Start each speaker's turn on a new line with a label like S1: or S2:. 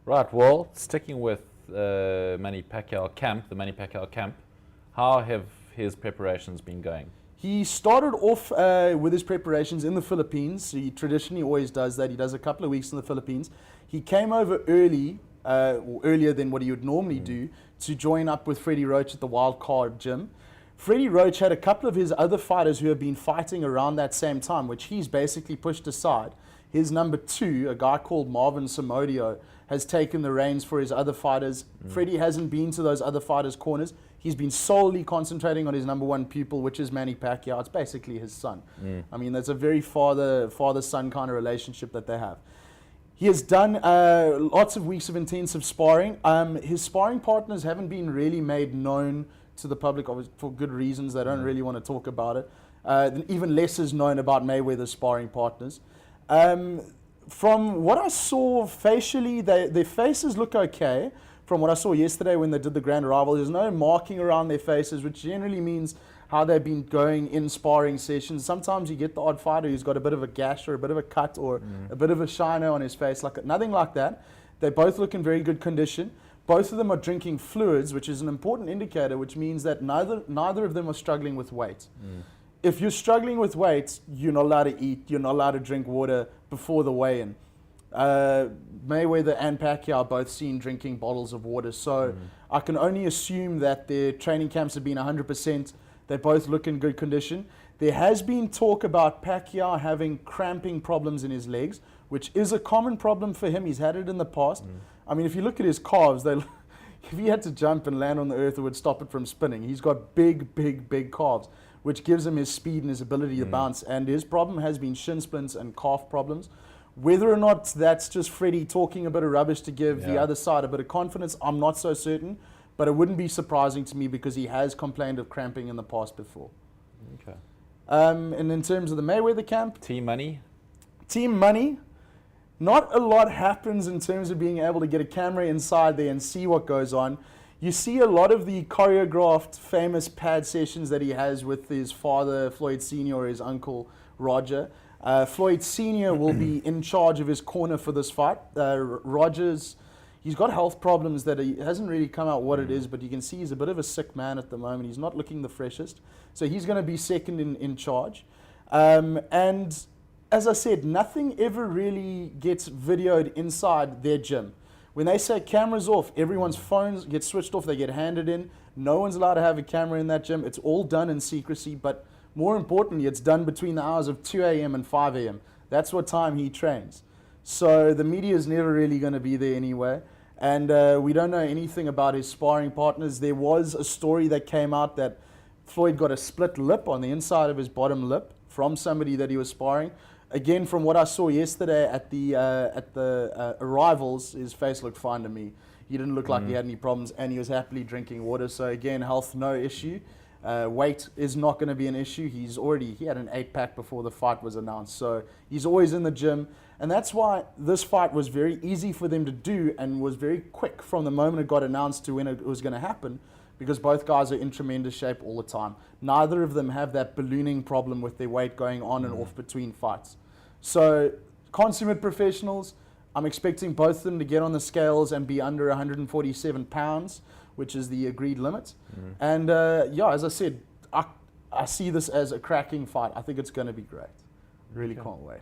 S1: Right, well, sticking with Manny Pacquiao camp, the Manny Pacquiao camp, how have his preparations been going?
S2: He started off with his preparations in the Philippines. He traditionally always does that. He does a couple of weeks in the Philippines. He came over early, or earlier than what he would normally do, to join up with Freddie Roach at the Wild Card gym. Freddie Roach had a couple of his other fighters who have been fighting around that same time, which he's basically pushed aside. His number two, a guy called Marvin Somodio, has taken the reins for his other fighters. Freddie hasn't been to those other fighters' corners. He's been solely concentrating on his number one pupil, which is Manny Pacquiao. It's basically his son. I mean, that's a very father-son kind of relationship that they have. He has done lots of weeks of intensive sparring. His sparring partners haven't been really made known to the public for good reasons. They don't really want to talk about it. Even less is known about Mayweather's sparring partners. From what I saw facially, their faces look okay. From what I saw yesterday when they did the grand arrival, there's no marking around their faces, which generally means how they've been going in sparring sessions. Sometimes you get the odd fighter who's got a bit of a gash or a bit of a cut or a bit of a shiner on his face. Nothing like that. They both look in very good condition. Both of them are drinking fluids, which is an important indicator, which means that neither of them are struggling with weight. If you're struggling with weight, you're not allowed to eat, you're not allowed to drink water before the weigh-in. Mayweather and Pacquiao are both seen drinking bottles of water, so I can only assume that their training camps have been 100%. They both look in good condition. There has been talk about Pacquiao having cramping problems in his legs, which is a common problem for him. He's had it in the past. I mean, if you look at his calves, if he had to jump and land on the earth, it would stop it from spinning. He's got big calves, which gives him his speed and his ability to bounce. And his problem has been shin splints and calf problems. Whether or not that's just Freddie talking a bit of rubbish to give the other side a bit of confidence, I'm not so certain. But it wouldn't be surprising to me because he has complained of cramping in the past before.
S1: Okay.
S2: And in terms of the Mayweather camp,
S1: Team Money?
S2: Team Money, not a lot happens in terms of being able to get a camera inside there and see what goes on. You see a lot of the choreographed famous pad sessions that he has with his father, Floyd Sr., or his uncle, Roger. Floyd Sr. will be in charge of his corner for this fight. Roger's, he's got health problems that he hasn't really come out what it is, but you can see he's a bit of a sick man at the moment. He's not looking the freshest. So he's going to be second in charge. And as I said, nothing ever really gets videoed inside their gym. When they say cameras off, everyone's phones get switched off, they get handed in. No one's allowed to have a camera in that gym. It's all done in secrecy, but more importantly, it's done between the hours of 2 a.m. and 5 a.m. That's what time he trains. So the media is never really going to be there anyway. And we don't know anything about his sparring partners. There was a story that came out that Floyd got a split lip on the inside of his bottom lip from somebody that he was sparring. Again, from what I saw yesterday at the arrivals, his face looked fine to me. He didn't look like he had any problems, and he was happily drinking water. So again, health, no issue. Weight is not going to be an issue. He had an 8-pack before the fight was announced. So he's always in the gym. And that's why this fight was very easy for them to do and was very quick from the moment it got announced to when it was going to happen, because both guys are in tremendous shape all the time. Neither of them have that ballooning problem with their weight going on and off between fights. So consummate professionals, I'm expecting both of them to get on the scales and be under 147 pounds, which is the agreed limit. And as I said, I see this as a cracking fight. I think it's going to be great. Really can't wait.